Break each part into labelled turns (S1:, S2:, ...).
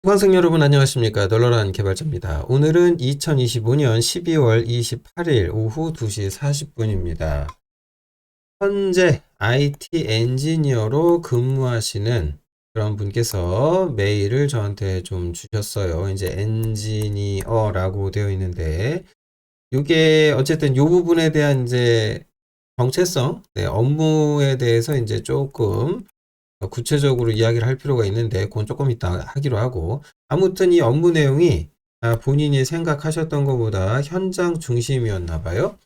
S1: 수강생 여러분 안녕하십니까. 널널한 개발자입니다. 오늘은 2025년 12월 28일 오후 2시 40분입니다. 현재 IT 엔지니어로 근무하시는 그런 분께서 메일을 저한테 좀 주셨어요. 이제 엔지니어라고 되어 있는데, 이게 어쨌든 이 부분에 대한 이제 정체성, 업무에 대해서 이제 조금 구체적으로 이야기를 할 필요가 있는데 그건 조금 이따 하기로 하고, 아무튼 이 업무 내용이 본인이 생각하셨던 것보다 현장 중심이었나 봐요.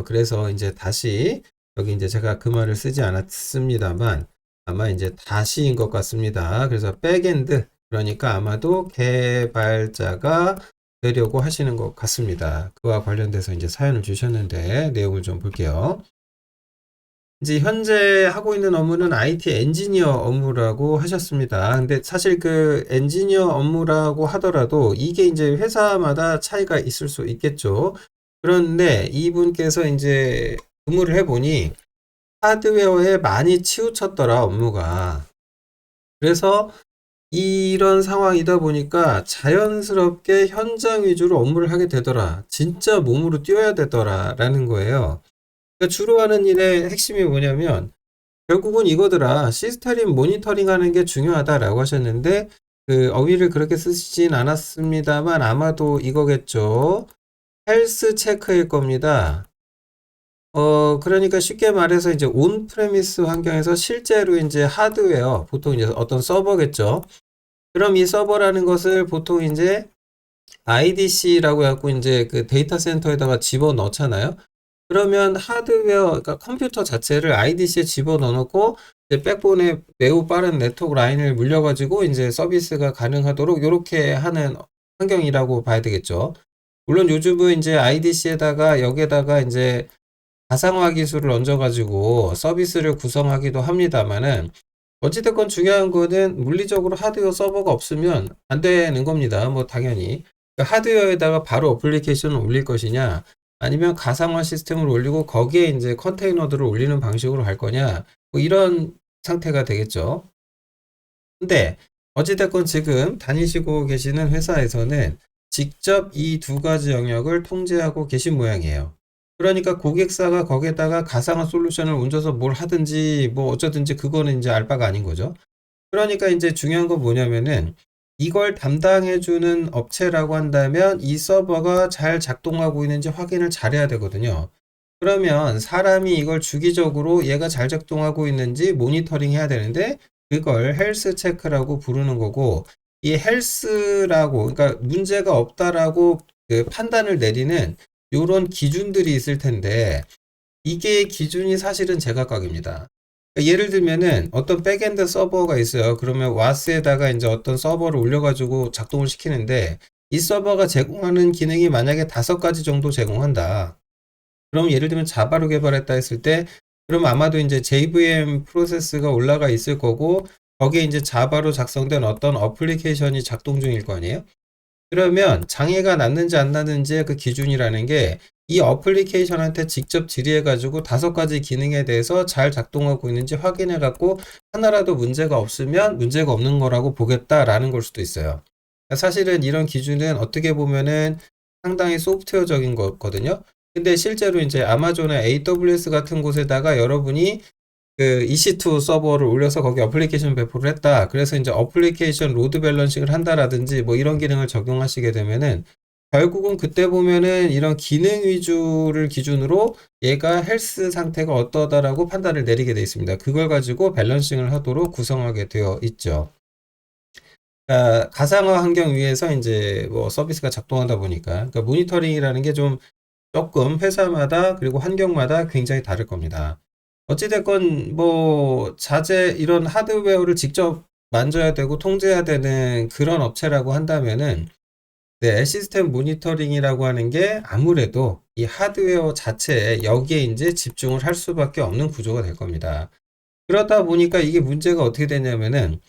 S1: 그래서 이제 다시 여기 이제 제가 그 말을 쓰지 않았습니다만 아마 이제 다시인 것 같습니다. 그래서 백엔드, 그러니까 아마도 개발자가 되려고 하시는 것 같습니다. 그와 관련돼서 이제 사연을 주셨는데 내용을 좀 볼게요. 이제 현재 하고 있는 업무는 IT 엔지니어 업무라고 하셨습니다. 근데 사실 그 엔지니어 업무라고 하더라도 이게 이제 회사마다 차이가 있을 수 있겠죠. 그런데 이분께서 이제 근무를 해보니 하드웨어에 많이 치우쳤더라, 업무가. 그래서 이런 상황이다 보니까 자연스럽게 현장 위주로 업무를 하게 되더라. 진짜 몸으로 뛰어야 되더라, 라는 거예요. 그러니까 주로 하는 일의 핵심이 뭐냐면 결국은 이거더라. 시스템 모니터링 하는 게 중요하다라고 하셨는데 그 어휘를 그렇게 쓰시진 않았습니다만 아마도 이거겠죠. 헬스 체크일 겁니다. 그러니까 쉽게 말해서 이제 온 프레미스 환경에서 실제로 이제 하드웨어, 보통 이제 어떤 서버겠죠. 그럼 이 서버라는 것을 보통 이제 IDC라고 해갖고 이제 그 데이터 센터에다가 집어 넣잖아요. 그러면 하드웨어, 그러니까 컴퓨터 자체를 IDC에 집어넣어 놓고 이제 백본에 매우 빠른 네트워크 라인을 물려가지고 이제 서비스가 가능하도록 이렇게 하는 환경이라고 봐야 되겠죠. 물론 요즘은 이제 IDC에다가 여기에다가 이제 가상화 기술을 얹어가지고 서비스를 구성하기도 합니다만은 어찌됐건 중요한 거는 물리적으로 하드웨어 서버가 없으면 안 되는 겁니다. 뭐 당연히. 그러니까 하드웨어에다가 바로 어플리케이션을 올릴 것이냐, 아니면 가상화 시스템을 올리고 거기에 이제 컨테이너들을 올리는 방식으로 할 거냐, 뭐 이런 상태가 되겠죠. 근데 어찌됐건 지금 다니시고 계시는 회사에서는 직접 이 두 가지 영역을 통제하고 계신 모양이에요. 그러니까 고객사가 거기에다가 가상화 솔루션을 얹어서 뭘 하든지 뭐 어쩌든지 그거는 이제 알 바가 아닌 거죠. 그러니까 이제 중요한 건 뭐냐면은 이걸 담당해주는 업체라고 한다면 이 서버가 잘 작동하고 있는지 확인을 잘해야 되거든요. 그러면 사람이 이걸 주기적으로 얘가 잘 작동하고 있는지 모니터링 해야 되는데 그걸 헬스 체크라고 부르는 거고, 이 헬스라고, 그러니까 문제가 없다라고 그 판단을 내리는 요런 기준들이 있을 텐데 이게 기준이 사실은 제각각입니다. 그러니까 예를 들면은 어떤 백엔드 서버가 있어요. 그러면 와스에다가 이제 어떤 서버를 올려가지고 작동을 시키는데 이 서버가 제공하는 기능이 만약에 5가지 정도 제공한다. 그럼 예를 들면 자바로 개발했다 했을 때 그럼 아마도 이제 JVM 프로세스가 올라가 있을 거고 거기에 이제 자바로 작성된 어떤 어플리케이션이 작동 중일 거 아니에요? 그러면 장애가 났는지 안 났는지의 그 기준이라는 게 이 어플리케이션한테 직접 질의해가지고 5가지 기능에 대해서 잘 작동하고 있는지 확인해갖고 하나라도 문제가 없으면 문제가 없는 거라고 보겠다라는 걸 수도 있어요. 사실은 이런 기준은 어떻게 보면은 상당히 소프트웨어적인 거거든요. 근데 실제로 이제 아마존의 AWS 같은 곳에다가 여러분이 그 EC2 서버를 올려서 거기 어플리케이션 배포를 했다. 그래서 이제 어플리케이션 로드 밸런싱을 한다라든지 뭐 이런 기능을 적용하시게 되면은 결국은 그때 보면은 이런 기능 위주를 기준으로 얘가 헬스 상태가 어떠다라고 판단을 내리게 되어 있습니다. 그걸 가지고 밸런싱을 하도록 구성하게 되어 있죠. 그러니까 가상화 환경 위에서 이제 뭐 서비스가 작동하다 보니까, 그러니까 모니터링이라는 게 좀 조금 회사마다 그리고 환경마다 굉장히 다를 겁니다. 어찌됐건 뭐 자재 이런 하드웨어를 직접 만져야 되고 통제해야 되는 그런 업체라고 한다면은 시스템 모니터링이라고 하는 게 아무래도 이 하드웨어 자체에 여기에 이제 집중을 할 수밖에 없는 구조가 될 겁니다. 그러다 보니까 이게 문제가 어떻게 되냐면은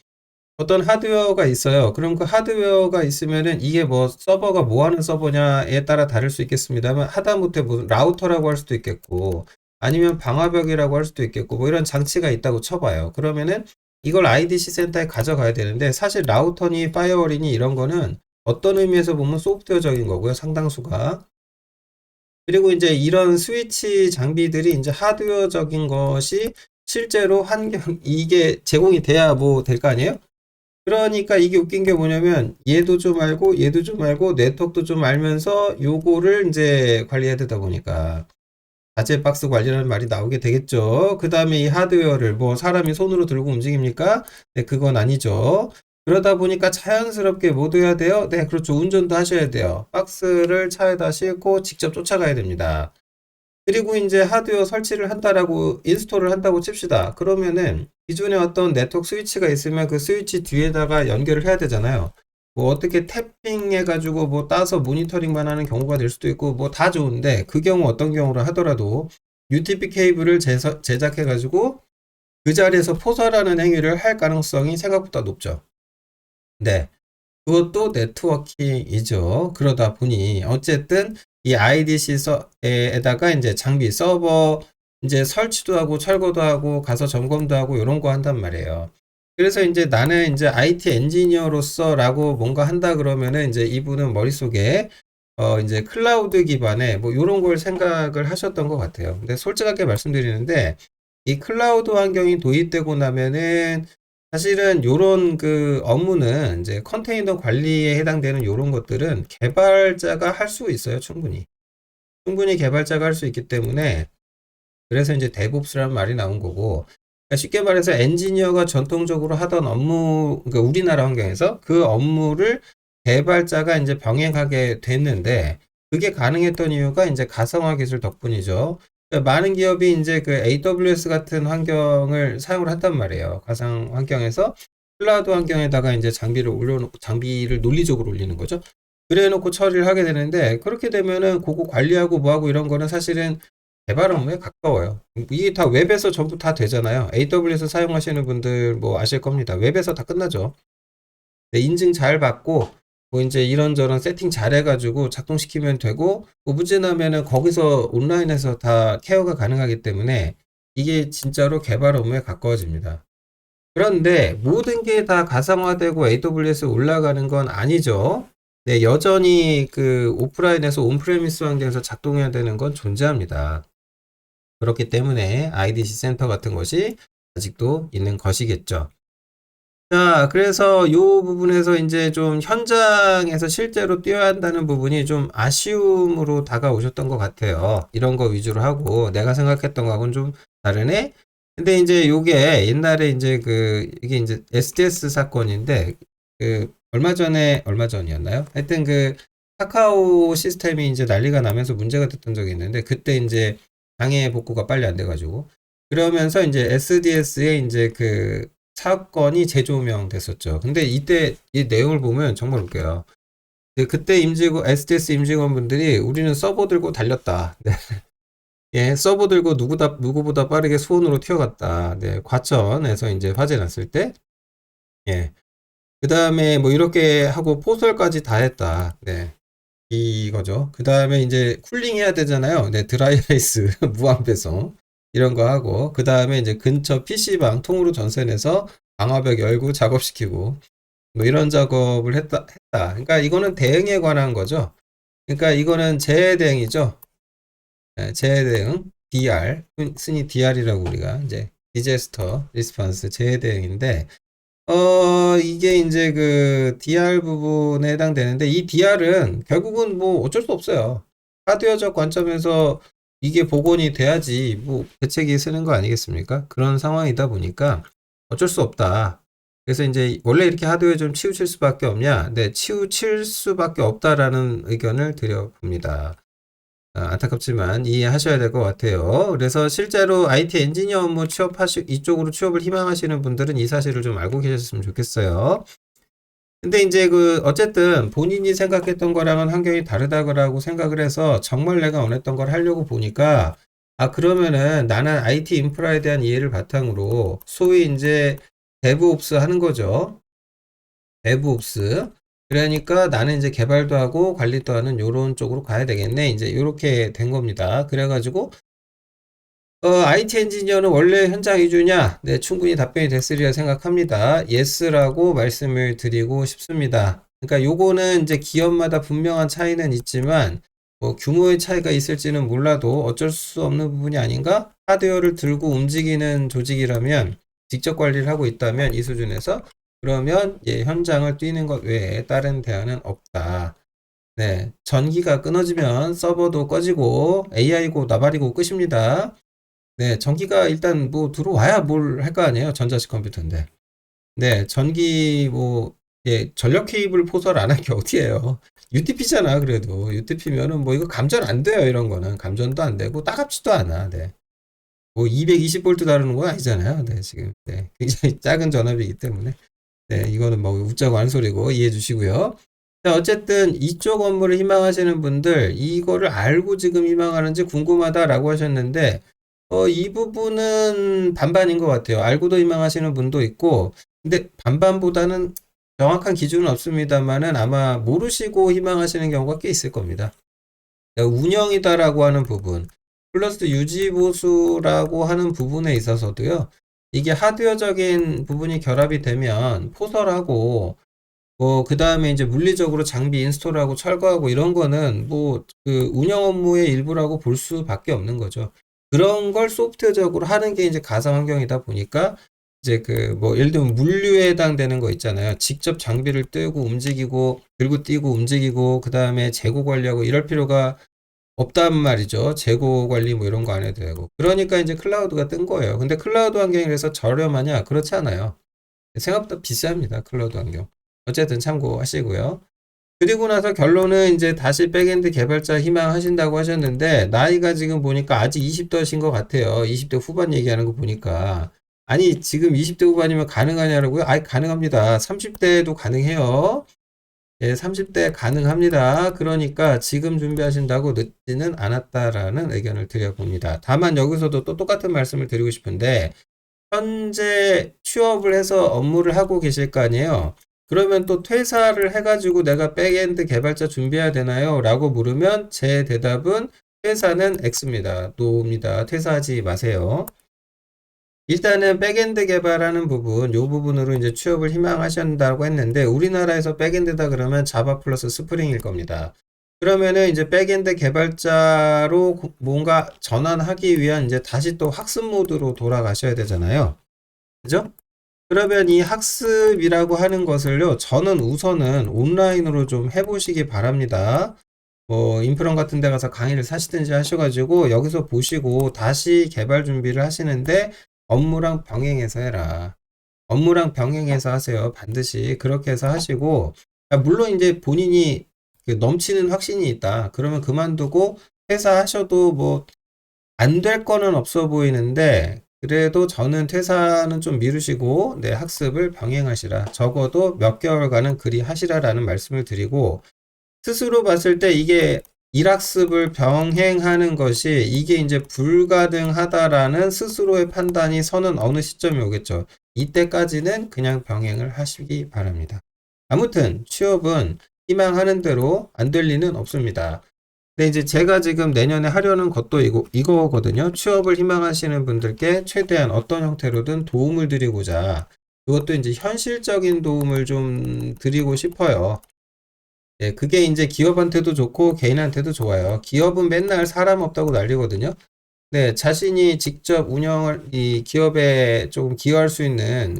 S1: 어떤 하드웨어가 있어요. 그럼 그 하드웨어가 있으면은 이게 뭐 서버가 뭐 하는 서버냐에 따라 다를 수 있겠습니다만 하다못해 무슨 라우터라고 할 수도 있겠고 아니면 방화벽이라고 할 수도 있겠고 뭐 이런 장치가 있다고 쳐봐요. 그러면은 이걸 IDC 센터에 가져가야 되는데 사실 라우터니 파이어월이니 이런 거는 어떤 의미에서 보면 소프트웨어적인 거고요. 상당수가. 그리고 이제 이런 스위치 장비들이 이제 하드웨어적인 것이 실제로 이게 제공이 돼야 뭐 될 거 아니에요? 그러니까 이게 웃긴 게 뭐냐면 얘도 좀 알고 얘도 좀 알고 네트워크도 좀 알면서 요거를 이제 관리해야 되다 보니까 자체 박스 관리라는 말이 나오게 되겠죠. 그 다음에 이 하드웨어를 뭐 사람이 손으로 들고 움직입니까? 네, 그건 아니죠. 그러다 보니까 자연스럽게 뭐 해야 돼요? 네, 그렇죠. 운전도 하셔야 돼요. 박스를 차에다 싣고 직접 쫓아가야 됩니다. 그리고 이제 하드웨어 설치를 한다라고 인스톨을 한다고 칩시다. 그러면은 기존에 어떤 네트워크 스위치가 있으면 그 스위치 뒤에다가 연결을 해야 되잖아요. 뭐 어떻게 탭핑 해가지고 뭐 따서 모니터링만 하는 경우가 될 수도 있고 뭐 다 좋은데 그 경우 어떤 경우를 하더라도 UTP 케이블을 제작해가지고 그 자리에서 포설하는 행위를 할 가능성이 생각보다 높죠. 네. 그것도 네트워킹이죠. 그러다 보니 어쨌든 이 IDC에다가 이제 장비 서버 이제 설치도 하고 철거도 하고 가서 점검도 하고 이런 거 한단 말이에요. 그래서 이제 나는 이제 IT 엔지니어로서라고 뭔가 한다 그러면은 이제 이분은 머릿속에 이제 클라우드 기반의 뭐 이런 걸 생각을 하셨던 것 같아요. 근데 솔직하게 말씀드리는데 이 클라우드 환경이 도입되고 나면은 사실은 요런 그 업무는 이제 컨테이너 관리에 해당되는 요런 것들은 개발자가 할 수 있어요, 충분히. 충분히 개발자가 할 수 있기 때문에 그래서 이제 데브옵스라는 말이 나온 거고 그러니까 쉽게 말해서 엔지니어가 전통적으로 하던 업무, 그러니까 우리나라 환경에서 그 업무를 개발자가 이제 병행하게 됐는데 그게 가능했던 이유가 이제 가상화 기술 덕분이죠. 그러니까 많은 기업이 이제 그 AWS 같은 환경을 사용을 한단 말이에요. 가상 환경에서 클라우드 환경에다가 이제 장비를 논리적으로 올리는 거죠. 그래 놓고 처리를 하게 되는데 그렇게 되면은 그거 관리하고 뭐하고 이런 거는 사실은 개발 업무에 가까워요. 이게 다 웹에서 전부 다 되잖아요. AWS 사용하시는 분들 뭐 아실 겁니다. 웹에서 다 끝나죠. 네, 인증 잘 받고 뭐 이제 이런저런 세팅 잘 해가지고 작동시키면 되고 뭐 문제 나면은 거기서 온라인에서 다 케어가 가능하기 때문에 이게 진짜로 개발 업무에 가까워집니다. 그런데 모든 게 다 가상화되고 AWS에 올라가는 건 아니죠. 네, 여전히 그 오프라인에서 온프레미스 환경에서 작동해야 되는 건 존재합니다. 그렇기 때문에 IDC 센터 같은 것이 아직도 있는 것이겠죠. 자, 그래서 이 부분에서 이제 좀 현장에서 실제로 뛰어야 한다는 부분이 좀 아쉬움으로 다가오셨던 것 같아요. 이런 거 위주로 하고 내가 생각했던 거하고는 좀 다르네? 근데 이제 요게 옛날에 이제 이게 이제 SDS 사건인데 얼마 전이었나요? 하여튼 카카오 시스템이 이제 난리가 나면서 문제가 됐던 적이 있는데 그때 이제 장애 복구가 빨리 안 돼가지고 그러면서 이제 SDS에 이제 사건이 재조명됐었죠. 근데 이때 이 내용을 보면 정말 웃겨요. 그때 SDS 임직원분들이 우리는 서버 들고 달렸다. 네. 예, 서버 들고 누구보다 빠르게 수원으로 튀어갔다. 네, 과천에서 이제 화재 났을 때. 예. 그 다음에 뭐 이렇게 하고 포설까지 다 했다. 네. 이거죠. 그 다음에 이제 쿨링 해야 되잖아요. 네, 드라이아이스, 무한 배송. 이런 거 하고, 그 다음에 이제 근처 PC방 통으로 전선해서 방화벽 열고 작업시키고, 뭐 이런 작업을 했다. 그러니까 이거는 대응에 관한 거죠. 그러니까 이거는 재해 대응이죠. 네, 재해 대응, DR, 흔히 DR이라고 우리가 이제 디제스터 리스폰스 재해 대응인데, 이게 이제 DR 부분에 해당되는데, 이 DR은 결국은 뭐 어쩔 수 없어요. 하드웨어적 관점에서 이게 복원이 돼야지, 뭐, 대책이 쓰는 거 아니겠습니까? 그런 상황이다 보니까 어쩔 수 없다. 그래서 이제 원래 이렇게 하드웨어 좀 치우칠 수밖에 없냐? 네, 치우칠 수밖에 없다라는 의견을 드려봅니다. 안타깝지만 이해하셔야 될 것 같아요. 그래서 실제로 IT 엔지니어 업무 이쪽으로 취업을 희망하시는 분들은 이 사실을 좀 알고 계셨으면 좋겠어요. 근데 이제 어쨌든 본인이 생각했던 거랑은 환경이 다르다고 생각을 해서 정말 내가 원했던 걸 하려고 보니까, 그러면은 나는 IT 인프라에 대한 이해를 바탕으로 소위 이제 데브옵스 하는 거죠. 데브옵스. 그러니까 나는 이제 개발도 하고 관리도 하는 요런 쪽으로 가야 되겠네. 이제 요렇게 된 겁니다. 그래가지고 IT 엔지니어는 원래 현장 위주냐? 네, 충분히 답변이 됐으리라 생각합니다. Yes라고 말씀을 드리고 싶습니다. 그러니까 요거는 이제 기업마다 분명한 차이는 있지만 뭐 규모의 차이가 있을지는 몰라도 어쩔 수 없는 부분이 아닌가? 하드웨어를 들고 움직이는 조직이라면 직접 관리를 하고 있다면 이 수준에서 그러면 예, 현장을 뛰는 것 외에 다른 대안은 없다. 네, 전기가 끊어지면 서버도 꺼지고 AI고 나발이고 끝입니다. 네, 전기가 일단 뭐 들어와야 뭘 할 거 아니에요. 전자식 컴퓨터인데. 네, 전기 뭐 예, 전력 케이블 포설 안 한 게 어디예요? UTP잖아, 그래도. UTP면은 뭐 이거 감전 안 돼요, 이런 거는. 감전도 안 되고 따갑지도 않아. 네. 뭐 220V 다루는 건 아니잖아요. 네, 지금. 네. 굉장히 작은 전압이기 때문에. 네, 이거는 뭐 웃자고 한 소리고 이해해 주시고요. 자, 어쨌든 이쪽 업무를 희망하시는 분들, 이거를 알고 지금 희망하는지 궁금하다라고 하셨는데, 이 부분은 반반인 것 같아요. 알고도 희망하시는 분도 있고, 근데 반반보다는 정확한 기준은 없습니다만은 아마 모르시고 희망하시는 경우가 꽤 있을 겁니다. 운영이다라고 하는 부분, 플러스 유지보수라고 하는 부분에 있어서도요, 이게 하드웨어적인 부분이 결합이 되면 포설하고, 그 다음에 이제 물리적으로 장비 인스톨하고 철거하고 이런 거는 뭐 그 운영 업무의 일부라고 볼 수밖에 없는 거죠. 그런 걸 소프트웨어적으로 하는 게 이제 가상 환경이다 보니까 이제 그 뭐 예를 들면 물류에 해당되는 거 있잖아요. 직접 장비를 뜨고 움직이고 들고 뛰고 움직이고 그 다음에 재고 관리하고 이럴 필요가 없단 말이죠. 재고 관리 뭐 이런 거 안 해도 되고. 그러니까 이제 클라우드가 뜬 거예요. 근데 클라우드 환경이라서 저렴하냐? 그렇지 않아요. 생각보다 비쌉니다. 클라우드 환경. 어쨌든 참고하시고요. 그리고 나서 결론은 이제 다시 백엔드 개발자 희망하신다고 하셨는데 나이가 지금 보니까 아직 20대신 것 같아요. 20대 후반 얘기하는 거 보니까. 아니 지금 20대 후반이면 가능하냐고요? 아이 가능합니다. 30대도 가능해요. 예, 30대 가능합니다. 그러니까 지금 준비하신다고 늦지는 않았다라는 의견을 드려봅니다. 다만 여기서도 또 똑같은 말씀을 드리고 싶은데 현재 취업을 해서 업무를 하고 계실 거 아니에요. 그러면 또 퇴사를 해가지고 내가 백엔드 개발자 준비해야 되나요? 라고 물으면 제 대답은 퇴사는 X입니다. 노입니다. 퇴사하지 마세요. 일단은 백엔드 개발하는 부분, 요 부분으로 이제 취업을 희망하신다고 했는데 우리나라에서 백엔드다 그러면 자바 플러스 스프링일 겁니다. 그러면은 이제 백엔드 개발자로 뭔가 전환하기 위한 이제 다시 또 학습 모드로 돌아가셔야 되잖아요. 그죠? 그러면 이 학습이라고 하는 것을요, 저는 우선은 온라인으로 좀 해보시기 바랍니다. 뭐, 인프런 같은 데 가서 강의를 사시든지 하셔가지고, 여기서 보시고 다시 개발 준비를 하시는데, 업무랑 병행해서 해라. 업무랑 병행해서 하세요. 반드시 그렇게 해서 하시고, 물론 이제 본인이 그 넘치는 확신이 있다. 그러면 그만두고 퇴사하셔도 뭐, 안 될 거는 없어 보이는데, 그래도 저는 퇴사는 좀 미루시고, 네, 학습을 병행하시라. 적어도 몇 개월간은 그리 하시라라는 말씀을 드리고, 스스로 봤을 때 이게 일학습을 병행하는 것이 이게 이제 불가능하다라는 스스로의 판단이 서는 어느 시점이 오겠죠. 이때까지는 그냥 병행을 하시기 바랍니다. 아무튼 취업은 희망하는 대로 안 될 리는 없습니다. 근데 이제 제가 지금 내년에 하려는 것도 이거거든요. 취업을 희망하시는 분들께 최대한 어떤 형태로든 도움을 드리고자 이것도 이제 현실적인 도움을 좀 드리고 싶어요. 예, 그게 이제 기업한테도 좋고 개인한테도 좋아요. 기업은 맨날 사람 없다고 난리거든요. 네, 자신이 직접 이 기업에 조금 기여할 수 있는,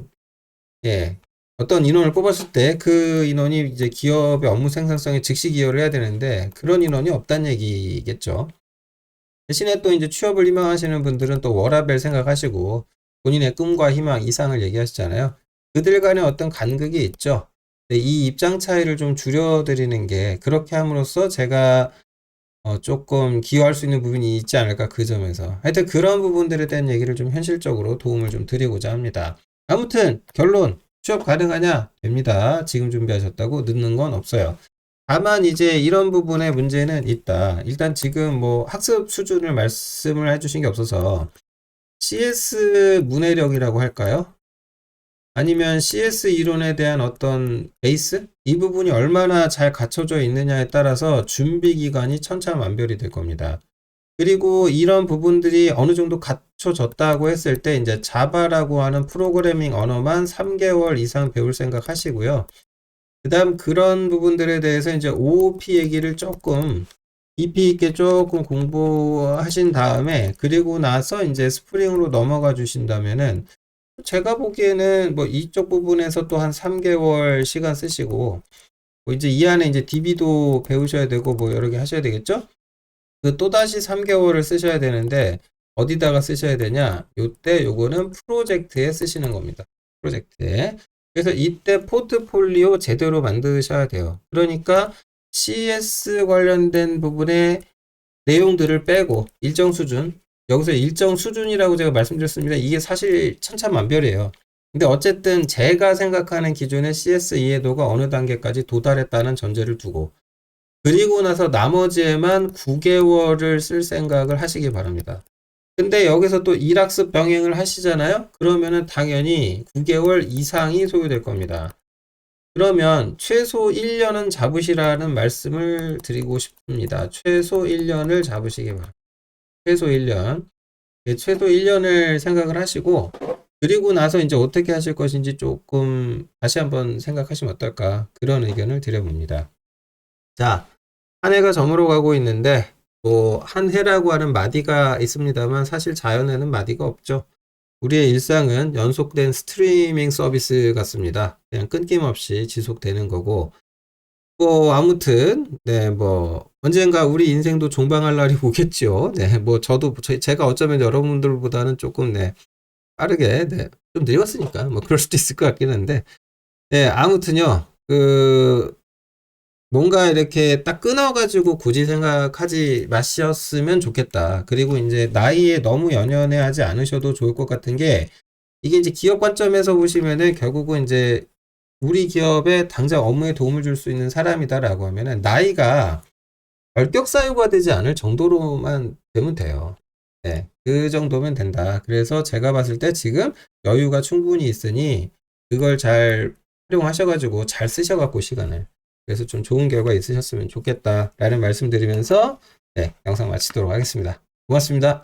S1: 예, 어떤 인원을 뽑았을 때 그 인원이 이제 기업의 업무 생산성에 즉시 기여를 해야 되는데 그런 인원이 없다는 얘기겠죠. 대신에 또 이제 취업을 희망하시는 분들은 또 워라밸 생각하시고 본인의 꿈과 희망, 이상을 얘기하시잖아요. 그들 간에 어떤 간극이 있죠. 이 입장 차이를 좀 줄여드리는 게 그렇게 함으로써 제가 조금 기여할 수 있는 부분이 있지 않을까 그 점에서 하여튼 그런 부분들에 대한 얘기를 좀 현실적으로 도움을 좀 드리고자 합니다. 아무튼 결론 취업 가능하냐? 됩니다. 지금 준비하셨다고 늦는 건 없어요. 다만 이제 이런 부분에 문제는 있다. 일단 지금 뭐 학습 수준을 말씀을 해주신 게 없어서 CS 문해력이라고 할까요? 아니면 CS 이론에 대한 어떤 베이스? 이 부분이 얼마나 잘 갖춰져 있느냐에 따라서 준비 기간이 천차만별이 될 겁니다. 그리고 이런 부분들이 어느 정도 갖춰졌다고 했을 때 이제 자바라고 하는 프로그래밍 언어만 3개월 이상 배울 생각 하시고요. 그다음 그런 부분들에 대해서 이제 OOP 얘기를 조금 깊이 있게 조금 공부하신 다음에 그리고 나서 이제 스프링으로 넘어가 주신다면은 제가 보기에는 뭐 이쪽 부분에서 또 한 3개월 시간 쓰시고 뭐 이제 이 안에 이제 DB도 배우셔야 되고 뭐 여러 개 하셔야 되겠죠? 그 또다시 3개월을 쓰셔야 되는데 어디다가 쓰셔야 되냐? 요때 요거는 프로젝트에 쓰시는 겁니다. 프로젝트에. 그래서 이때 포트폴리오 제대로 만드셔야 돼요. 그러니까 CS 관련된 부분의 내용들을 빼고 일정 수준, 여기서 일정 수준이라고 제가 말씀드렸습니다. 이게 사실 천차만별이에요. 근데 어쨌든 제가 생각하는 기준의 CS 이해도가 어느 단계까지 도달했다는 전제를 두고 그리고 나서 나머지에만 9개월을 쓸 생각을 하시기 바랍니다. 근데 여기서 또 일학습 병행을 하시잖아요? 그러면은 당연히 9개월 이상이 소요될 겁니다. 그러면 최소 1년은 잡으시라는 말씀을 드리고 싶습니다. 최소 1년을 잡으시기 바랍니다. 최소 1년. 최소 1년을 생각을 하시고, 그리고 나서 이제 어떻게 하실 것인지 조금 다시 한번 생각하시면 어떨까. 그런 의견을 드려봅니다. 자, 한 해가 저물어 가고 있는데, 뭐, 한 해라고 하는 마디가 있습니다만, 사실 자연에는 마디가 없죠. 우리의 일상은 연속된 스트리밍 서비스 같습니다. 그냥 끊김없이 지속되는 거고, 뭐, 아무튼, 네, 뭐, 언젠가 우리 인생도 종방할 날이 오겠죠. 네, 뭐, 저도, 제가 어쩌면 여러분들보다는 조금, 네, 빠르게, 네, 좀 늙었으니까, 뭐, 그럴 수도 있을 것 같긴 한데, 네, 아무튼요, 뭔가 이렇게 딱 끊어가지고 굳이 생각하지 마셨으면 좋겠다. 그리고 이제 나이에 너무 연연해 하지 않으셔도 좋을 것 같은 게, 이게 이제 기업 관점에서 보시면은 결국은 이제 우리 기업에 당장 업무에 도움을 줄 수 있는 사람이다라고 하면은 나이가 결격 사유가 되지 않을 정도로만 되면 돼요. 네, 그 정도면 된다. 그래서 제가 봤을 때 지금 여유가 충분히 있으니 그걸 잘 활용하셔가지고 잘 쓰셔갖고 시간을. 그래서 좀 좋은 결과 있으셨으면 좋겠다라는 말씀 드리면서 네, 영상 마치도록 하겠습니다. 고맙습니다.